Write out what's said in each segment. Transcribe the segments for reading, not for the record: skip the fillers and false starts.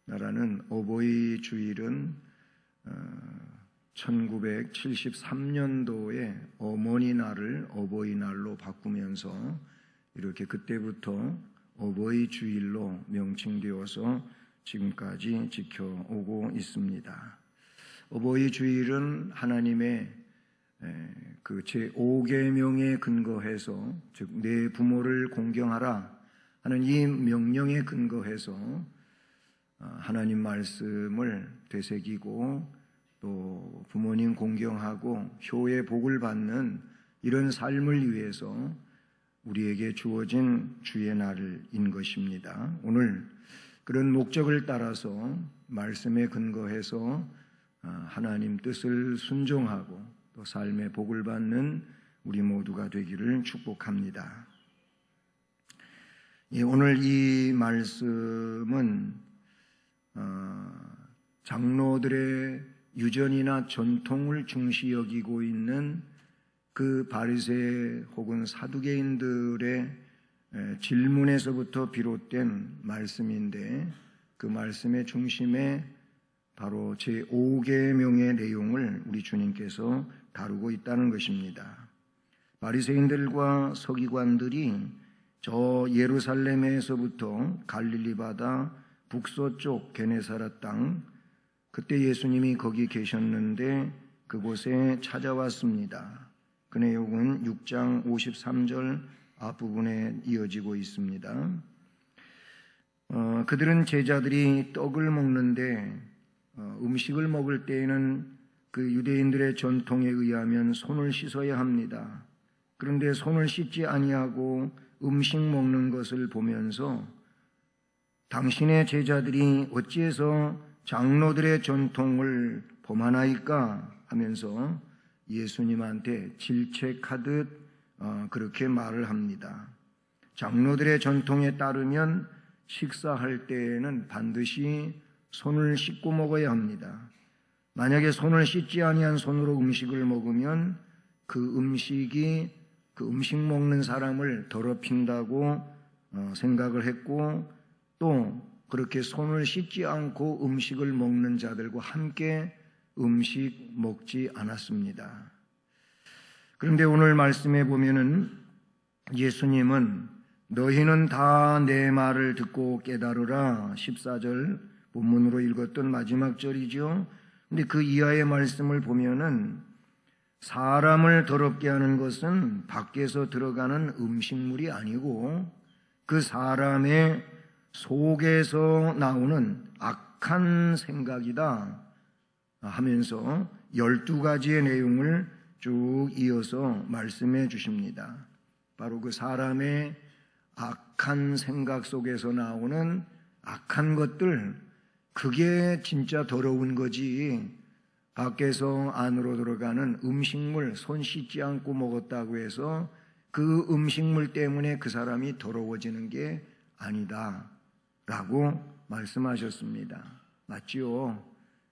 우리나라는 어버이 주일은 1973년도에 어머니 날을 어버이날로 바꾸면서 이렇게 그때부터 어버이 주일로 명칭되어서 지금까지 지켜오고 있습니다. 어버이 주일은 하나님의 그 제5계명에 근거해서, 즉 내 부모를 공경하라 하는 이 명령에 근거해서 하나님 말씀을 되새기고 또 부모님 공경하고 효의 복을 받는 이런 삶을 위해서 우리에게 주어진 주의 날인 것입니다. 오늘 그런 목적을 따라서 말씀에 근거해서 하나님 뜻을 순종하고 또 삶의 복을 받는 우리 모두가 되기를 축복합니다. 오늘 이 말씀은 장로들의 유전이나 전통을 중시 여기고 있는 그 바리새 혹은 사두개인들의 질문에서부터 비롯된 말씀인데, 그 말씀의 중심에 바로 제5계명의 내용을 우리 주님께서 다루고 있다는 것입니다. 바리새인들과 서기관들이 저 예루살렘에서부터 갈릴리 바다 북서쪽 게네사렛 땅, 그때 예수님이 거기 계셨는데 그곳에 찾아왔습니다. 그 내용은 6장 53절 앞부분에 이어지고 있습니다. 그들은 제자들이 떡을 먹는데 음식을 먹을 때에는 그 유대인들의 전통에 의하면 손을 씻어야 합니다. 그런데 손을 씻지 아니하고 음식 먹는 것을 보면서 당신의 제자들이 어찌해서 장로들의 전통을 범하나이까 하면서 예수님한테 질책하듯 그렇게 말을 합니다. 장로들의 전통에 따르면 식사할 때에는 반드시 손을 씻고 먹어야 합니다. 만약에 손을 씻지 아니한 손으로 음식을 먹으면 그 음식이 그 음식 먹는 사람을 더럽힌다고 생각을 했고, 또 그렇게 손을 씻지 않고 음식을 먹는 자들과 함께 음식 먹지 않았습니다. 그런데 오늘 말씀에 보면은 예수님은 너희는 다 내 말을 듣고 깨달으라, 14절 본문으로 읽었던 마지막 절이죠. 근데 그 이하의 말씀을 보면은 사람을 더럽게 하는 것은 밖에서 들어가는 음식물이 아니고 그 사람의 속에서 나오는 악한 생각이다 하면서 12가지의 내용을 쭉 이어서 말씀해 주십니다. 바로 그 사람의 악한 생각 속에서 나오는 악한 것들, 그게 진짜 더러운 거지, 밖에서 안으로 들어가는 음식물 손 씻지 않고 먹었다고 해서 그 음식물 때문에 그 사람이 더러워지는 게 아니다 라고 말씀하셨습니다. 맞지요?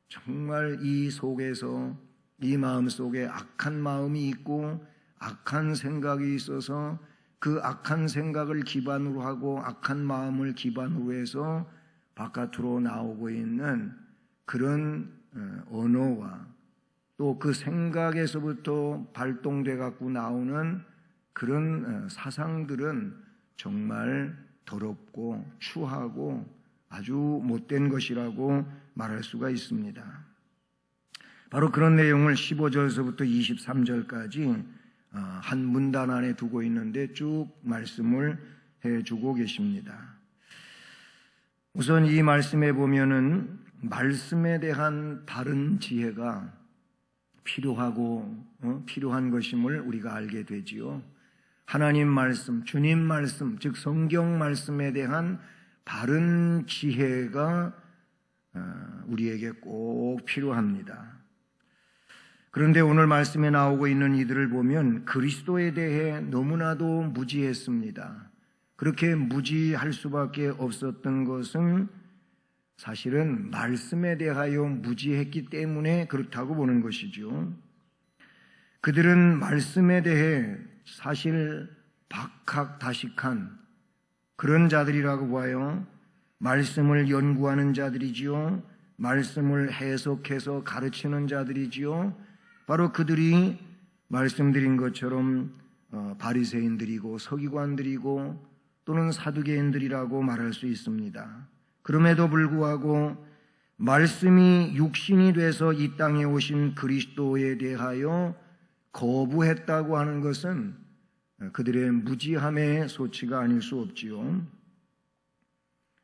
정말 이 속에서, 이 마음 속에 악한 마음이 있고 악한 생각이 있어서 그 악한 생각을 기반으로 하고 악한 마음을 기반으로 해서 바깥으로 나오고 있는 그런 언어와 또 그 생각에서부터 발동돼 갖고 나오는 그런 사상들은 정말 더럽고 추하고 아주 못된 것이라고 말할 수가 있습니다. 바로 그런 내용을 15절에서부터 23절까지 한 문단 안에 두고 있는데 쭉 말씀을 해주고 계십니다. 우선 이 말씀에 보면은 말씀에 대한 바른 지혜가 필요한 것임을 우리가 알게 되지요. 하나님 말씀, 주님 말씀, 즉 성경 말씀에 대한 바른 지혜가 우리에게 꼭 필요합니다. 그런데 오늘 말씀에 나오고 있는 이들을 보면 그리스도에 대해 너무나도 무지했습니다. 그렇게 무지할 수밖에 없었던 것은 사실은 말씀에 대하여 무지했기 때문에 그렇다고 보는 것이죠. 그들은 말씀에 대해 사실 박학다식한 그런 자들이라고 봐요. 말씀을 연구하는 자들이지요. 말씀을 해석해서 가르치는 자들이지요. 바로 그들이 말씀드린 것처럼 바리새인들이고 서기관들이고 또는 사두개인들이라고 말할 수 있습니다. 그럼에도 불구하고 말씀이 육신이 돼서 이 땅에 오신 그리스도에 대하여 거부했다고 하는 것은 그들의 무지함의 소치가 아닐 수 없지요.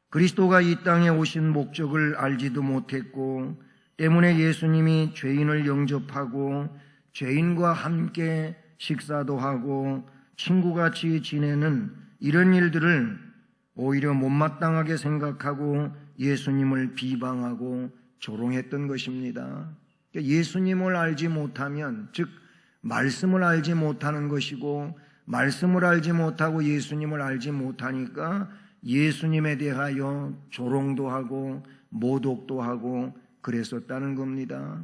그리스도가 이 땅에 오신 목적을 알지도 못했고 때문에 예수님이 죄인을 영접하고 죄인과 함께 식사도 하고 친구같이 지내는 이런 일들을 오히려 못마땅하게 생각하고 예수님을 비방하고 조롱했던 것입니다. 예수님을 알지 못하면, 즉 말씀을 알지 못하는 것이고, 말씀을 알지 못하고 예수님을 알지 못하니까 예수님에 대하여 조롱도 하고 모독도 하고 그랬었다는 겁니다.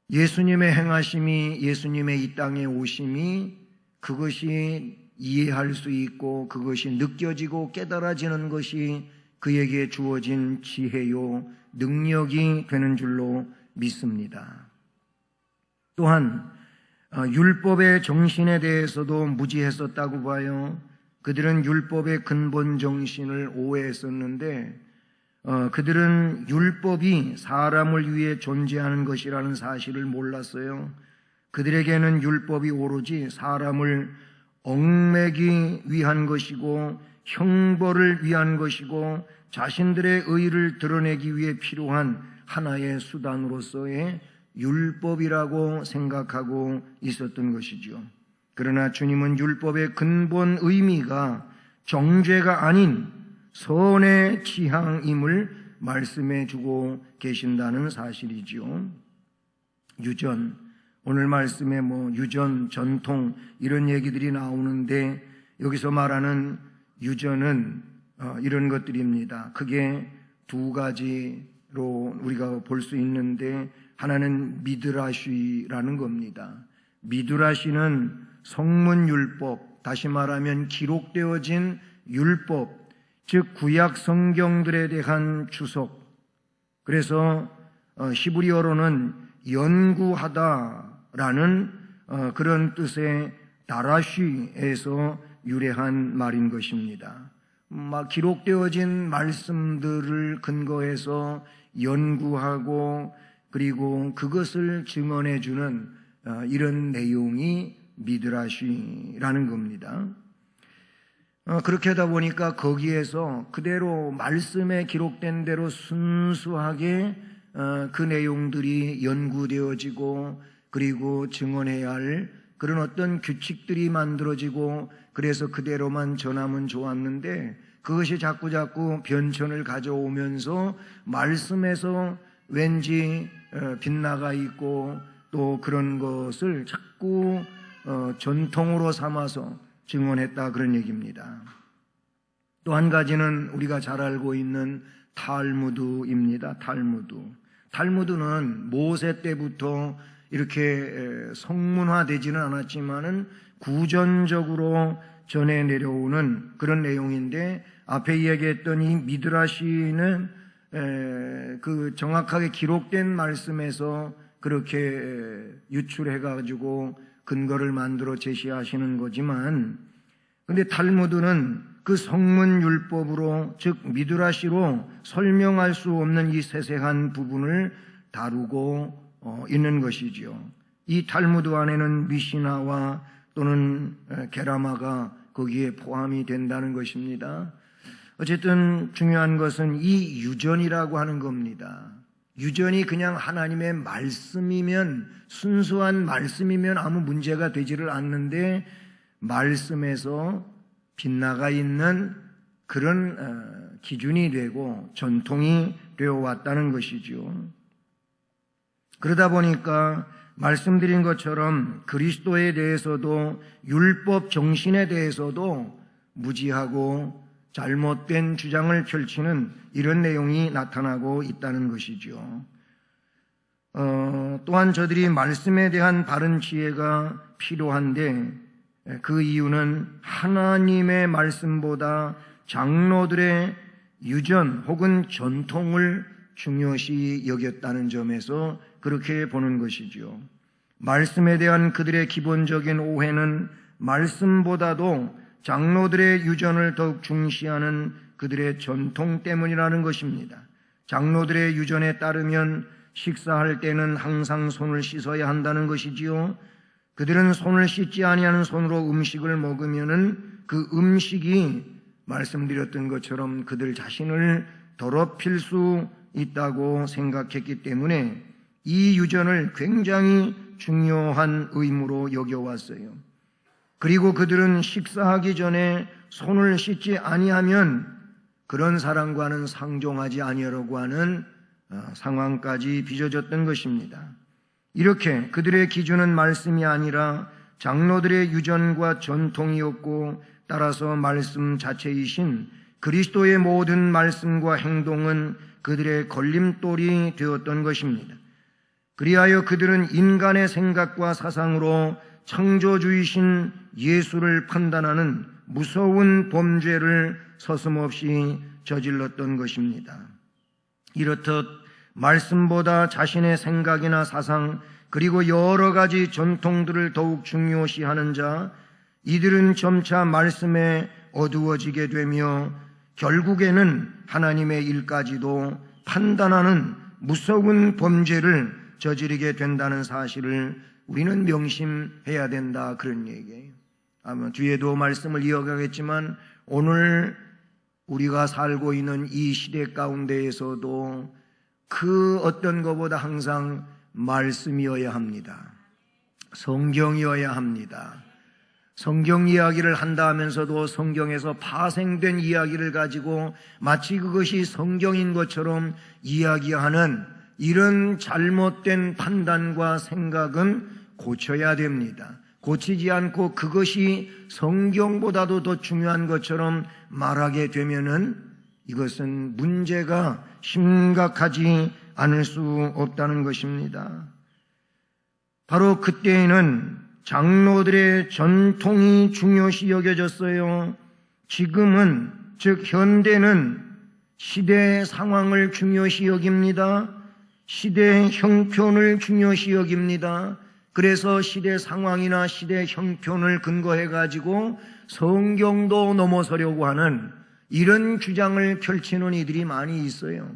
예수님의 행하심이, 예수님의 이 땅에 오심이 그것이 이해할 수 있고 그것이 느껴지고 깨달아지는 것이 그에게 주어진 지혜요 능력이 되는 줄로 믿습니다. 또한 율법의 정신에 대해서도 무지했었다고 봐요. 그들은 율법의 근본 정신을 오해했었는데 그들은 율법이 사람을 위해 존재하는 것이라는 사실을 몰랐어요. 그들에게는 율법이 오로지 사람을 얽매기 위한 것이고 형벌을 위한 것이고 자신들의 의를 드러내기 위해 필요한 하나의 수단으로서의 율법이라고 생각하고 있었던 것이죠. 그러나 주님은 율법의 근본 의미가 정죄가 아닌 선의 지향임을 말씀해 주고 계신다는 사실이지요. 유전, 오늘 말씀에 유전, 전통 이런 얘기들이 나오는데 여기서 말하는 유전은 이런 것들입니다. 크게 두 가지로 우리가 볼 수 있는데 하나는 미드라시라는 겁니다. 미드라시는 성문율법, 다시 말하면 기록되어진 율법, 즉 구약 성경들에 대한 주석. 그래서 히브리어로는 연구하다라는 그런 뜻의 다라쉬에서 유래한 말인 것입니다. 기록되어진 말씀들을 근거해서 연구하고 그리고 그것을 증언해 주는 이런 내용이 미드라시라는 겁니다. 그렇게 하다 보니까 거기에서 그대로 말씀에 기록된 대로 순수하게 그 내용들이 연구되어지고 그리고 증언해야 할 그런 어떤 규칙들이 만들어지고 그래서 그대로만 전하면 좋았는데 그것이 자꾸자꾸 변천을 가져오면서 말씀에서 왠지 빗나가 있고 또 그런 것을 자꾸 전통으로 삼아서 증언했다 그런 얘기입니다. 또 한 가지는 우리가 잘 알고 있는 탈무드입니다. 탈무드는 모세 때부터 이렇게 성문화되지는 않았지만은 구전적으로 전해 내려오는 그런 내용인데 앞에 이야기했던 이 미드라시는 그 정확하게 기록된 말씀에서 그렇게 유출해가지고 근거를 만들어 제시하시는 거지만 근데 탈무드는 그 성문율법으로 즉 미드라시로 설명할 수 없는 이 세세한 부분을 다루고 있는 것이지요. 이 탈무드 안에는 미시나와 또는 게라마가 거기에 포함이 된다는 것입니다. 어쨌든 중요한 것은 이 유전이라고 하는 겁니다. 유전이 그냥 하나님의 말씀이면 순수한 말씀이면 아무 문제가 되지를 않는데 말씀에서 빗나가 있는 그런 기준이 되고 전통이 되어 왔다는 것이죠. 그러다 보니까 말씀드린 것처럼 그리스도에 대해서도 율법 정신에 대해서도 무지하고 잘못된 주장을 펼치는 이런 내용이 나타나고 있다는 것이죠. 또한 저들이 말씀에 대한 바른 지혜가 필요한데 그 이유는 하나님의 말씀보다 장로들의 유전 혹은 전통을 중요시 여겼다는 점에서 그렇게 보는 것이지요. 말씀에 대한 그들의 기본적인 오해는 말씀보다도 장로들의 유전을 더욱 중시하는 그들의 전통 때문이라는 것입니다. 장로들의 유전에 따르면 식사할 때는 항상 손을 씻어야 한다는 것이지요. 그들은 손을 씻지 아니하는 손으로 음식을 먹으면은 그 음식이 말씀드렸던 것처럼 그들 자신을 더럽힐 수 있다고 생각했기 때문에 이 유전을 굉장히 중요한 의무로 여겨왔어요. 그리고 그들은 식사하기 전에 손을 씻지 아니하면 그런 사람과는 상종하지 아니하려고 하는 상황까지 빚어졌던 것입니다. 이렇게 그들의 기준은 말씀이 아니라 장로들의 유전과 전통이었고, 따라서 말씀 자체이신 그리스도의 모든 말씀과 행동은 그들의 걸림돌이 되었던 것입니다. 그리하여 그들은 인간의 생각과 사상으로 창조주이신 예수를 판단하는 무서운 범죄를 서슴없이 저질렀던 것입니다. 이렇듯 말씀보다 자신의 생각이나 사상 그리고 여러 가지 전통들을 더욱 중요시하는 자, 이들은 점차 말씀에 어두워지게 되며 결국에는 하나님의 일까지도 판단하는 무서운 범죄를 저지르게 된다는 사실을 우리는 명심해야 된다, 그런 얘기예요. 아마 뒤에도 말씀을 이어가겠지만 오늘 우리가 살고 있는 이 시대 가운데에서도 그 어떤 것보다 항상 말씀이어야 합니다. 성경이어야 합니다. 성경 이야기를 한다 하면서도 성경에서 파생된 이야기를 가지고 마치 그것이 성경인 것처럼 이야기하는 이런 잘못된 판단과 생각은 고쳐야 됩니다. 고치지 않고 그것이 성경보다도 더 중요한 것처럼 말하게 되면은 이것은 문제가 심각하지 않을 수 없다는 것입니다. 바로 그때에는 장로들의 전통이 중요시 여겨졌어요. 지금은, 즉 현대는 시대 상황을 중요시 여깁니다. 시대 형편을 중요시 여깁니다. 그래서 시대 상황이나 시대 형편을 근거해 가지고 성경도 넘어서려고 하는 이런 주장을 펼치는 이들이 많이 있어요.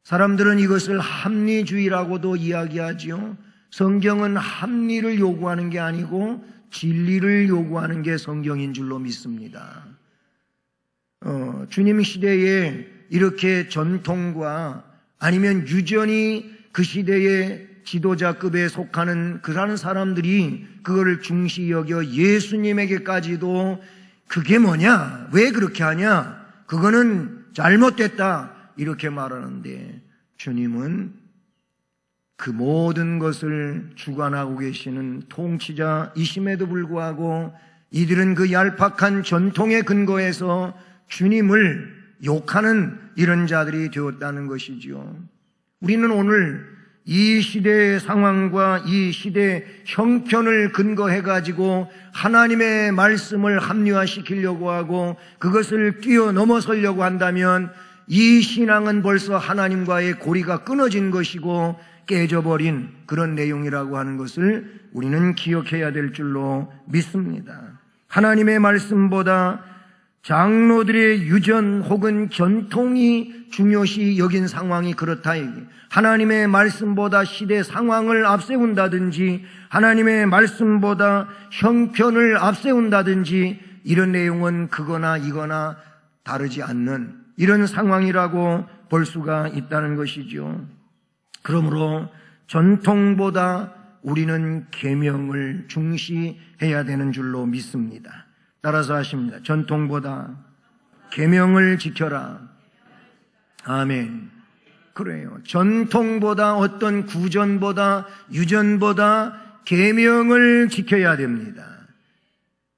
사람들은 이것을 합리주의라고도 이야기하지요. 성경은 합리를 요구하는 게 아니고 진리를 요구하는 게 성경인 줄로 믿습니다. 주님 시대에 이렇게 전통과 아니면 유전이 그 시대의 지도자급에 속하는 그러한 사람들이 그거를 중시 여겨 예수님에게까지도 그게 뭐냐? 왜 그렇게 하냐? 그거는 잘못됐다. 이렇게 말하는데 주님은 그 모든 것을 주관하고 계시는 통치자이심에도 불구하고 이들은 그 얄팍한 전통에 근거해서 주님을 욕하는 이런 자들이 되었다는 것이지요. 우리는 오늘 이 시대의 상황과 이 시대의 형편을 근거해 가지고 하나님의 말씀을 합리화시키려고 하고 그것을 뛰어넘어서려고 한다면 이 신앙은 벌써 하나님과의 고리가 끊어진 것이고 깨져버린 그런 내용이라고 하는 것을 우리는 기억해야 될 줄로 믿습니다. 하나님의 말씀보다 장로들의 유전 혹은 전통이 중요시 여긴 상황이 그렇다. 하나님의 말씀보다 시대 상황을 앞세운다든지 하나님의 말씀보다 형편을 앞세운다든지 이런 내용은 그거나 이거나 다르지 않는 이런 상황이라고 볼 수가 있다는 것이죠. 그러므로 전통보다 우리는 계명을 중시해야 되는 줄로 믿습니다. 따라서 하십니다. 전통보다 계명을 지켜라. 아멘. 그래요. 전통보다 어떤 구전보다 유전보다 계명을 지켜야 됩니다.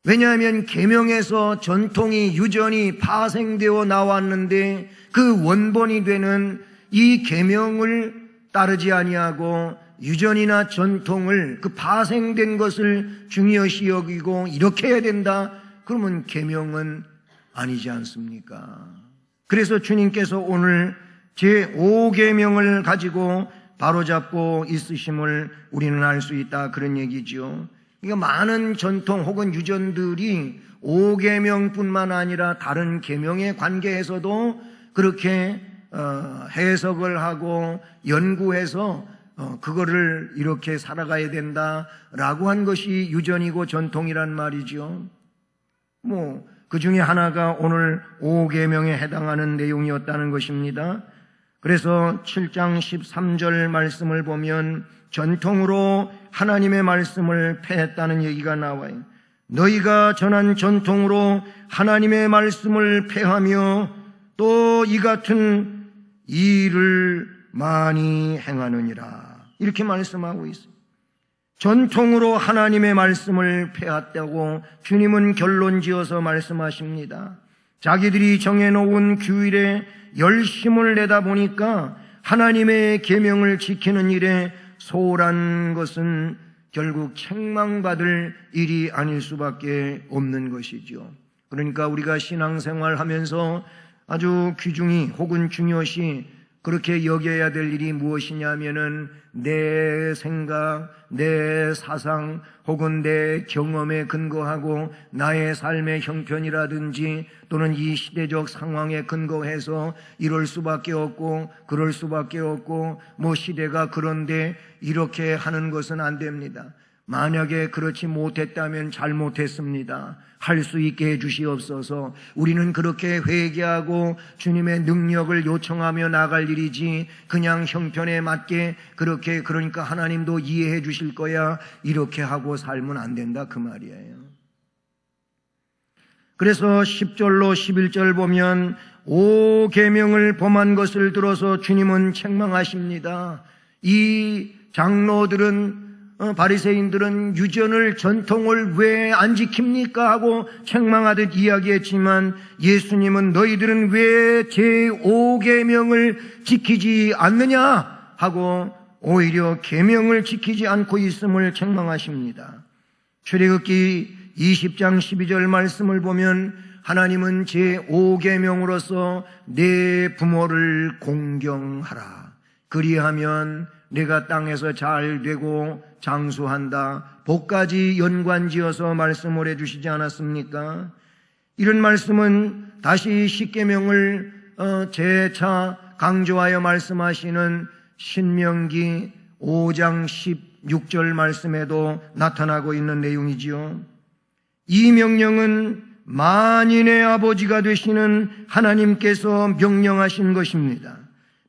왜냐하면 계명에서 전통이 유전이 파생되어 나왔는데 그 원본이 되는 이 계명을 따르지 아니하고 유전이나 전통을 그 파생된 것을 중요시 여기고 이렇게 해야 된다. 그러면 계명은 아니지 않습니까? 그래서 주님께서 오늘 제5계명을 가지고 바로잡고 있으심을 우리는 알 수 있다, 그런 얘기죠. 그러니까 많은 전통 혹은 유전들이 5계명뿐만 아니라 다른 계명에 관계해서도 그렇게 해석을 하고 연구해서 그거를 이렇게 살아가야 된다라고 한 것이 유전이고 전통이란 말이죠. 그 중에 하나가 오늘 5계명에 해당하는 내용이었다는 것입니다. 그래서 7장 13절 말씀을 보면 전통으로 하나님의 말씀을 폐했다는 얘기가 나와요. 너희가 전한 전통으로 하나님의 말씀을 폐하며 또 이 같은 일을 많이 행하느니라, 이렇게 말씀하고 있어요. 전통으로 하나님의 말씀을 폐했다고 주님은 결론지어서 말씀하십니다. 자기들이 정해놓은 규율에 열심을 내다 보니까 하나님의 계명을 지키는 일에 소홀한 것은 결국 책망받을 일이 아닐 수밖에 없는 것이죠. 그러니까 우리가 신앙생활하면서 아주 귀중히 혹은 중요시 그렇게 여겨야 될 일이 무엇이냐면은 내 생각, 내 사상 혹은 내 경험에 근거하고 나의 삶의 형편이라든지 또는 이 시대적 상황에 근거해서 이럴 수밖에 없고 그럴 수밖에 없고 시대가 그런데 이렇게 하는 것은 안 됩니다. 만약에 그렇지 못했다면 잘못했습니다. 할 수 있게 해주시옵소서. 우리는 그렇게 회개하고 주님의 능력을 요청하며 나갈 일이지 그냥 형편에 맞게 그렇게 그러니까 하나님도 이해해 주실 거야 이렇게 하고 살면 안 된다, 그 말이에요. 그래서 10절로 11절 보면 5계명을 범한 것을 들어서 주님은 책망하십니다. 이 장로들은 바리새인들은 유전을 전통을 왜 안 지킵니까 하고 책망하듯 이야기했지만 예수님은 너희들은 왜 제5계명을 지키지 않느냐 하고 오히려 계명을 지키지 않고 있음을 책망하십니다. 출애굽기 20장 12절 말씀을 보면 하나님은 제5계명으로서 내 부모를 공경하라, 그리하면 내가 땅에서 잘 되고 장수한다, 복까지 연관지어서 말씀을 해주시지 않았습니까? 이런 말씀은 다시 10계명을 재차 강조하여 말씀하시는 신명기 5장 16절 말씀에도 나타나고 있는 내용이지요. 이 명령은 만인의 아버지가 되시는 하나님께서 명령하신 것입니다.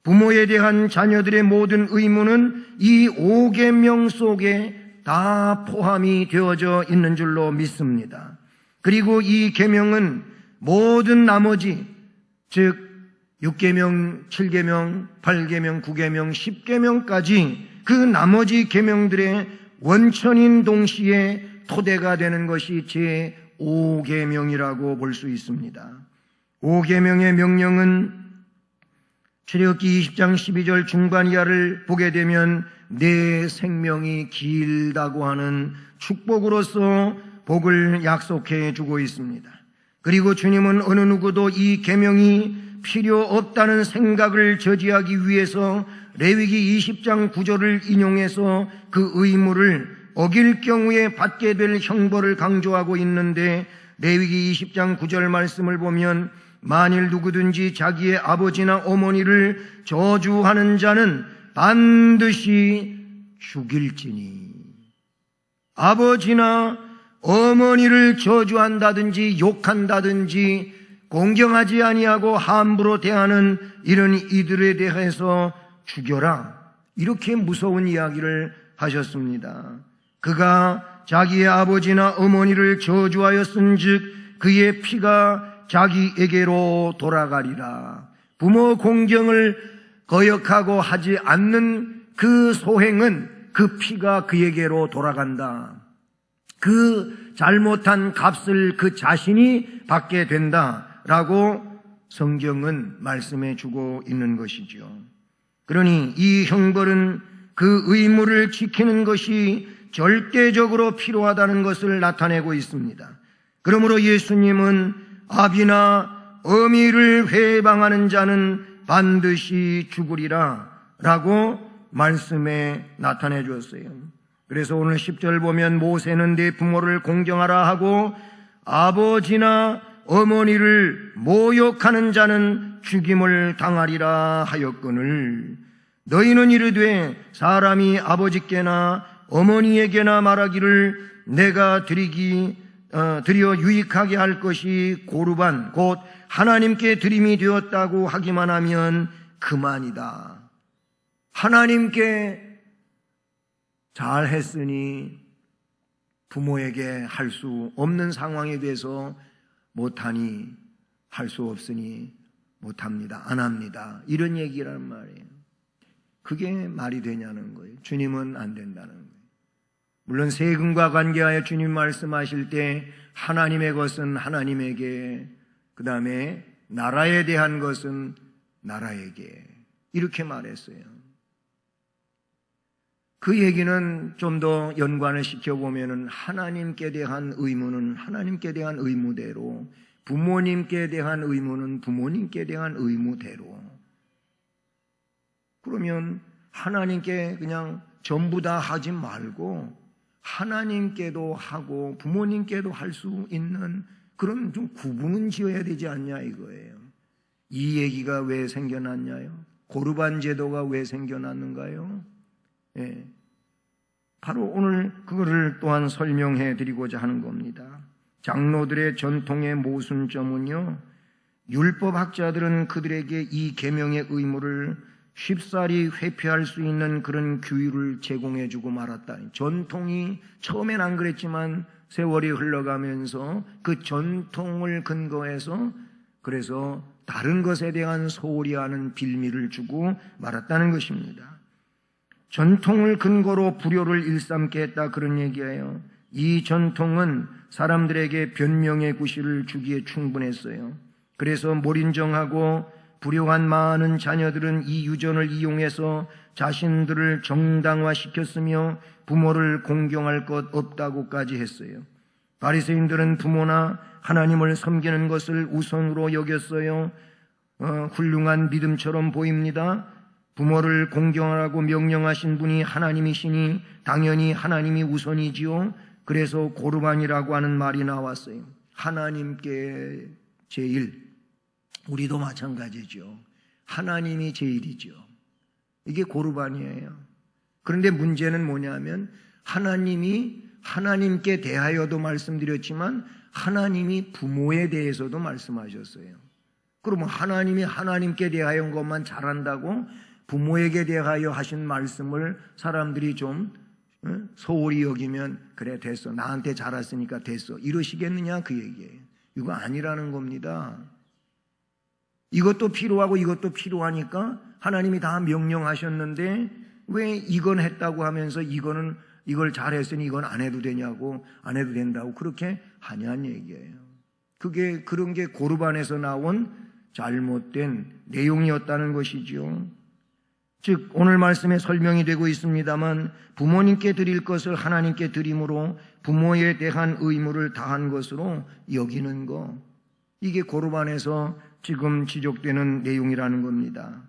부모에 대한 자녀들의 모든 의무는 이 5계명 속에 다 포함이 되어져 있는 줄로 믿습니다. 그리고 이 계명은 모든 나머지, 즉 6계명, 7계명, 8계명, 9계명, 10계명까지 그 나머지 계명들의 원천인 동시에 토대가 되는 것이 제5계명이라고 볼 수 있습니다. 5계명의 명령은 출애굽기 20장 12절 중반 이하를 보게 되면 내 생명이 길다고 하는 축복으로서 복을 약속해 주고 있습니다. 그리고 주님은 어느 누구도 이 계명이 필요 없다는 생각을 저지하기 위해서 레위기 20장 9절을 인용해서 그 의무를 어길 경우에 받게 될 형벌을 강조하고 있는데 레위기 20장 9절 말씀을 보면 만일 누구든지 자기의 아버지나 어머니를 저주하는 자는 반드시 죽일지니, 아버지나 어머니를 저주한다든지 욕한다든지 공경하지 아니하고 함부로 대하는 이런 이들에 대해서 죽여라, 이렇게 무서운 이야기를 하셨습니다. 그가 자기의 아버지나 어머니를 저주하였은즉 그의 피가 자기에게로 돌아가리라. 부모 공경을 거역하고 하지 않는 그 소행은 그 피가 그에게로 돌아간다. 그 잘못한 값을 그 자신이 받게 된다라고 성경은 말씀해 주고 있는 것이죠. 그러니 이 형벌은 그 의무를 지키는 것이 절대적으로 필요하다는 것을 나타내고 있습니다. 그러므로 예수님은 아비나 어미를 회방하는 자는 반드시 죽으리라 라고 말씀에 나타내 주었어요. 그래서 오늘 10절 보면 모세는 네 부모를 공경하라 하고 아버지나 어머니를 모욕하는 자는 죽임을 당하리라 하였거늘 너희는 이르되 사람이 아버지께나 어머니에게나 말하기를 내가 드려 유익하게 할 것이 고르반 곧 하나님께 드림이 되었다고 하기만 하면 그만이다. 하나님께 잘했으니 부모에게 할 수 없는 상황에 대해서 못하니 할 수 없으니 못합니다. 안 합니다. 이런 얘기란 말이에요. 그게 말이 되냐는 거예요. 주님은 안 된다는 거예요. 물론 세금과 관계하여 주님 말씀하실 때 하나님의 것은 하나님에게, 그 다음에 나라에 대한 것은 나라에게 이렇게 말했어요. 그 얘기는 좀 더 연관을 시켜보면 하나님께 대한 의무는 하나님께 대한 의무대로, 부모님께 대한 의무는 부모님께 대한 의무대로. 그러면 하나님께 그냥 전부 다 하지 말고 하나님께도 하고 부모님께도 할 수 있는 그런 좀 구분은 지어야 되지 않냐 이거예요. 이 얘기가 왜 생겨났냐요? 고르반 제도가 왜 생겨났는가요? 예. 바로 오늘 그거를 또한 설명해 드리고자 하는 겁니다. 장로들의 전통의 모순점은요, 율법학자들은 그들에게 이 계명의 의무를 쉽사리 회피할 수 있는 그런 규율을 제공해 주고 말았다. 전통이 처음엔 안 그랬지만 세월이 흘러가면서 그 전통을 근거해서 그래서 다른 것에 대한 소홀히 하는 빌미를 주고 말았다는 것입니다. 전통을 근거로 불효를 일삼게 했다 그런 얘기예요. 이 전통은 사람들에게 변명의 구실을 주기에 충분했어요. 그래서 몰인정하고 불효한 많은 자녀들은 이 유전을 이용해서 자신들을 정당화시켰으며 부모를 공경할 것 없다고까지 했어요. 바리새인들은 부모나 하나님을 섬기는 것을 우선으로 여겼어요. 훌륭한 믿음처럼 보입니다. 부모를 공경하라고 명령하신 분이 하나님이시니 당연히 하나님이 우선이지요. 그래서 고르반이라고 하는 말이 나왔어요. 하나님께 제일, 우리도 마찬가지죠. 하나님이 제일이죠. 이게 고르반이에요. 그런데 문제는 뭐냐면 하나님이 하나님께 대하여도 말씀드렸지만 하나님이 부모에 대해서도 말씀하셨어요. 그러면 하나님이 하나님께 대하여 것만 잘한다고 부모에게 대하여 하신 말씀을 사람들이 좀 소홀히 여기면 그래 됐어, 나한테 잘했으니까 됐어, 이러시겠느냐 그 얘기예요. 이거 아니라는 겁니다. 이것도 필요하고 이것도 필요하니까 하나님이 다 명령하셨는데 왜 이건 했다고 하면서 이걸 잘했으니 이건 안 해도 되냐고, 안 해도 된다고 그렇게 하냐는 얘기예요. 그런 게 고르반에서 나온 잘못된 내용이었다는 것이죠. 즉 오늘 말씀에 설명이 되고 있습니다만 부모님께 드릴 것을 하나님께 드림으로 부모에 대한 의무를 다한 것으로 여기는 거, 이게 고르반에서 지금 지적되는 내용이라는 겁니다.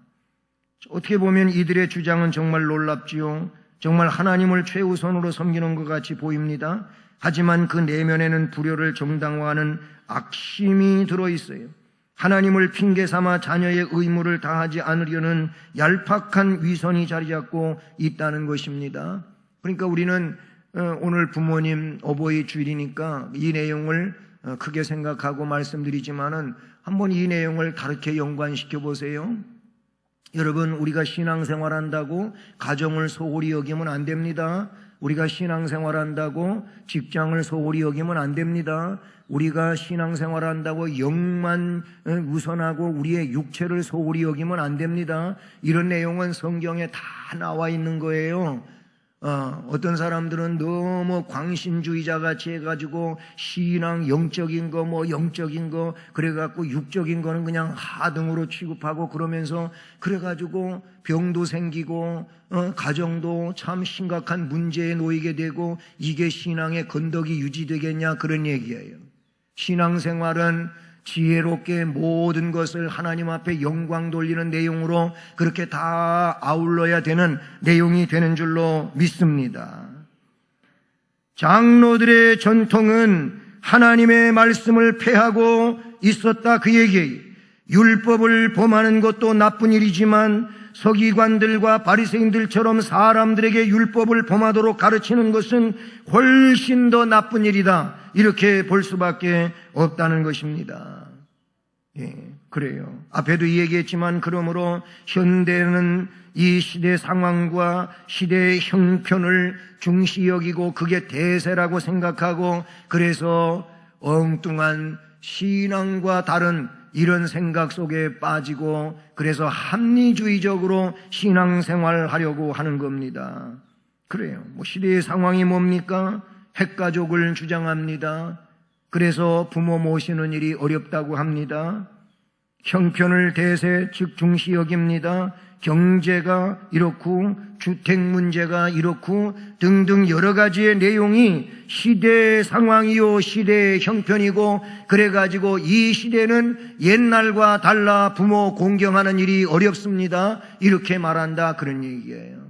어떻게 보면 이들의 주장은 정말 놀랍지요. 정말 하나님을 최우선으로 섬기는 것 같이 보입니다. 하지만 그 내면에는 불효를 정당화하는 악심이 들어있어요. 하나님을 핑계 삼아 자녀의 의무를 다하지 않으려는 얄팍한 위선이 자리 잡고 있다는 것입니다. 그러니까 우리는 오늘 부모님 어버이 주일이니까 이 내용을 크게 생각하고 말씀드리지만은 한번 이 내용을 다르게 연관시켜 보세요. 여러분, 우리가 신앙생활한다고 가정을 소홀히 여기면 안 됩니다. 우리가 신앙생활한다고 직장을 소홀히 여기면 안 됩니다. 우리가 신앙생활한다고 영만 우선하고 우리의 육체를 소홀히 여기면 안 됩니다. 이런 내용은 성경에 다 나와 있는 거예요. 어떤 사람들은 너무 광신주의자 같이 해가지고 신앙 영적인 거 영적인 거 그래갖고 육적인 거는 그냥 하등으로 취급하고 그러면서 그래가지고 병도 생기고 가정도 참 심각한 문제에 놓이게 되고 이게 신앙의 건덕이 유지되겠냐 그런 얘기예요. 신앙생활은 지혜롭게 모든 것을 하나님 앞에 영광 돌리는 내용으로 그렇게 다 아울러야 되는 내용이 되는 줄로 믿습니다. 장로들의 전통은 하나님의 말씀을 폐하고 있었다 그 얘기예요. 율법을 범하는 것도 나쁜 일이지만 서기관들과 바리새인들처럼 사람들에게 율법을 범하도록 가르치는 것은 훨씬 더 나쁜 일이다, 이렇게 볼 수밖에 없다는 것입니다. 그래요. 앞에도 얘기했지만 그러므로 현대는 이 시대 상황과 시대의 형편을 중시 여기고 그게 대세라고 생각하고, 그래서 엉뚱한 신앙과 다른 이런 생각 속에 빠지고, 그래서 합리주의적으로 신앙생활하려고 하는 겁니다. 그래요. 시대의 상황이 뭡니까? 핵가족을 주장합니다. 그래서 부모 모시는 일이 어렵다고 합니다. 형편을 대세 즉 중시 여깁니다. 경제가 이렇고 주택 문제가 이렇고 등등 여러 가지의 내용이 시대의 상황이요 시대의 형편이고, 그래가지고 이 시대는 옛날과 달라 부모 공경하는 일이 어렵습니다, 이렇게 말한다, 그런 얘기예요.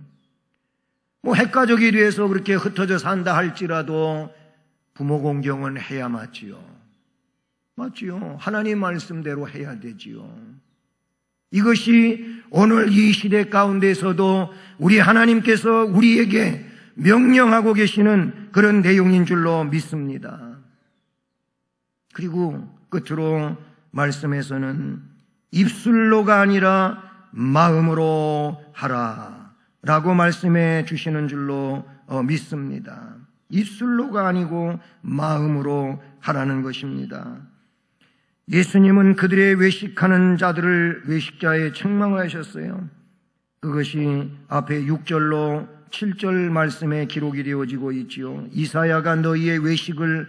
핵가족이 돼서 그렇게 흩어져 산다 할지라도 부모 공경은 해야 맞지요. 하나님 말씀대로 해야 되지요. 이것이 오늘 이 시대 가운데서도 우리 하나님께서 우리에게 명령하고 계시는 그런 내용인 줄로 믿습니다. 그리고 끝으로 말씀에서는 입술로가 아니라 마음으로 하라 라고 말씀해 주시는 줄로 믿습니다. 입술로가 아니고 마음으로 하라는 것입니다. 예수님은 그들의 외식하는 자들을 외식자에 책망하셨어요. 그것이 앞에 6절로 7절 말씀에 기록이 되어지고 있지요. 이사야가 너희의 외식을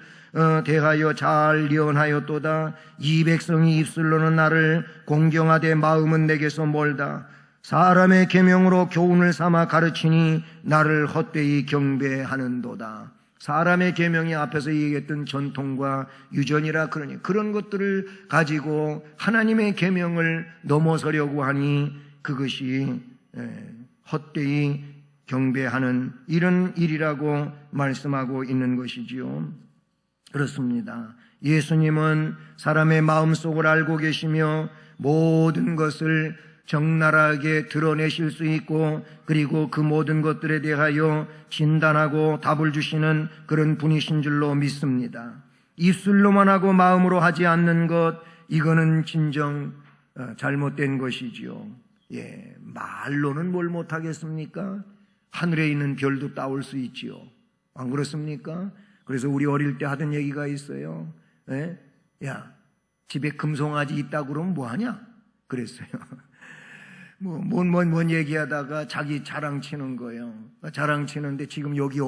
대하여 잘 예언하였도다. 이 백성이 입술로는 나를 공경하되 마음은 내게서 멀다. 사람의 계명으로 교훈을 삼아 가르치니 나를 헛되이 경배하는도다. 사람의 계명이 앞에서 얘기했던 전통과 유전이라 그러니 그런 것들을 가지고 하나님의 계명을 넘어서려고 하니 그것이 헛되이 경배하는 이런 일이라고 말씀하고 있는 것이지요. 그렇습니다. 예수님은 사람의 마음속을 알고 계시며 모든 것을 적나라하게 드러내실 수 있고, 그리고 그 모든 것들에 대하여 진단하고 답을 주시는 그런 분이신 줄로 믿습니다. 입술로만 하고 마음으로 하지 않는 것, 이거는 진정 잘못된 것이지요. 말로는 뭘 못하겠습니까? 하늘에 있는 별도 따올 수 있지요. 안 그렇습니까? 그래서 우리 어릴 때 하던 얘기가 있어요. 야, 집에 금송아지 있다고 그러면 뭐하냐? 그랬어요. 뭔 얘기하다가 자기 자랑치는 거예요. 자랑치는데 지금 여기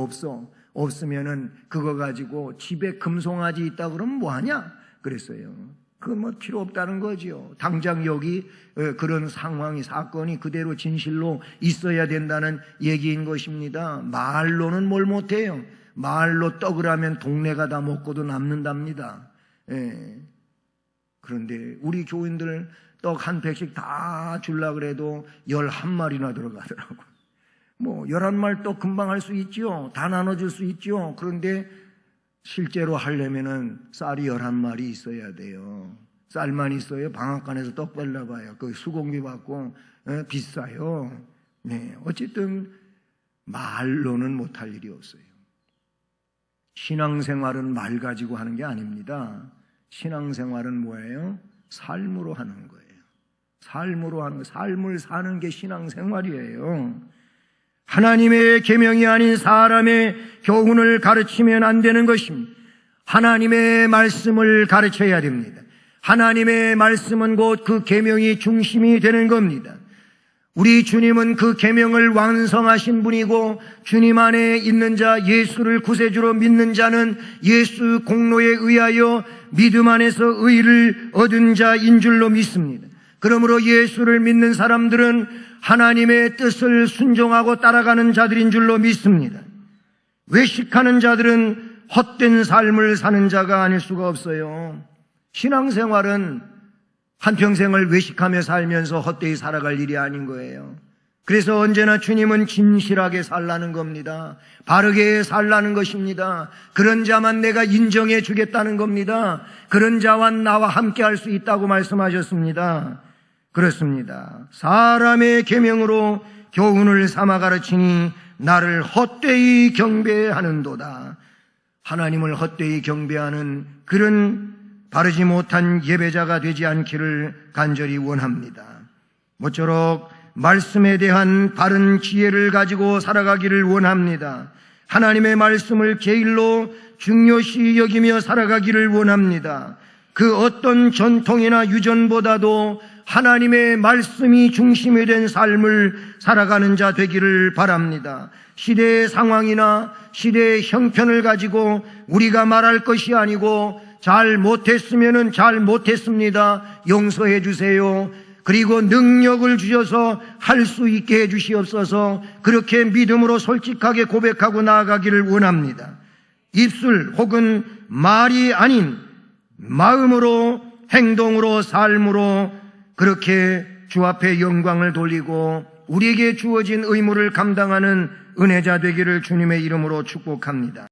없으면은 그거 가지고 집에 금송아지 있다 그러면 뭐하냐? 그랬어요. 그거 필요 없다는 거지요. 당장 여기 그런 상황이, 사건이 그대로 진실로 있어야 된다는 얘기인 것입니다. 말로는 뭘 못해요. 말로 떡을 하면 동네가 다 먹고도 남는답니다. 그런데 우리 교인들 떡 한 팩씩 다 주려고 그래도 11마리나 들어가더라고. 11마리 떡 금방 할 수 있죠. 다 나눠줄 수 있죠. 그런데 실제로 하려면은 쌀이 11마리 있어야 돼요. 쌀만 있어요. 방앗간에서 떡 발라봐요. 그 수공비 받고 비싸요. 어쨌든 말로는 못할 일이 없어요. 신앙생활은 말 가지고 하는 게 아닙니다. 신앙생활은 뭐예요? 삶으로 하는 거예요. 삶으로 하는 거, 삶을 사는 게 신앙생활이에요. 하나님의 계명이 아닌 사람의 교훈을 가르치면 안 되는 것입니다. 하나님의 말씀을 가르쳐야 됩니다. 하나님의 말씀은 곧 그 계명이 중심이 되는 겁니다. 우리 주님은 그 계명을 완성하신 분이고, 주님 안에 있는 자, 예수를 구세주로 믿는 자는 예수 공로에 의하여 믿음 안에서 의를 얻은 자인 줄로 믿습니다. 그러므로 예수를 믿는 사람들은 하나님의 뜻을 순종하고 따라가는 자들인 줄로 믿습니다. 외식하는 자들은 헛된 삶을 사는 자가 아닐 수가 없어요. 신앙생활은 한평생을 외식하며 살면서 헛되이 살아갈 일이 아닌 거예요. 그래서 언제나 주님은 진실하게 살라는 겁니다. 바르게 살라는 것입니다. 그런 자만 내가 인정해 주겠다는 겁니다. 그런 자와 나와 함께 할 수 있다고 말씀하셨습니다. 그렇습니다. 사람의 계명으로 교훈을 삼아 가르치니 나를 헛되이 경배하는도다. 하나님을 헛되이 경배하는 그런 바르지 못한 예배자가 되지 않기를 간절히 원합니다. 모쪼록 말씀에 대한 바른 지혜를 가지고 살아가기를 원합니다. 하나님의 말씀을 제일로 중요시 여기며 살아가기를 원합니다. 그 어떤 전통이나 유전보다도 하나님의 말씀이 중심이 된 삶을 살아가는 자 되기를 바랍니다. 시대의 상황이나 시대의 형편을 가지고 우리가 말할 것이 아니고 잘 못했으면은 잘 못했습니다. 용서해 주세요. 그리고 능력을 주셔서 할 수 있게 해 주시옵소서. 그렇게 믿음으로 솔직하게 고백하고 나아가기를 원합니다. 입술 혹은 말이 아닌 마음으로, 행동으로, 삶으로 그렇게 주 앞에 영광을 돌리고 우리에게 주어진 의무를 감당하는 은혜자 되기를 주님의 이름으로 축복합니다.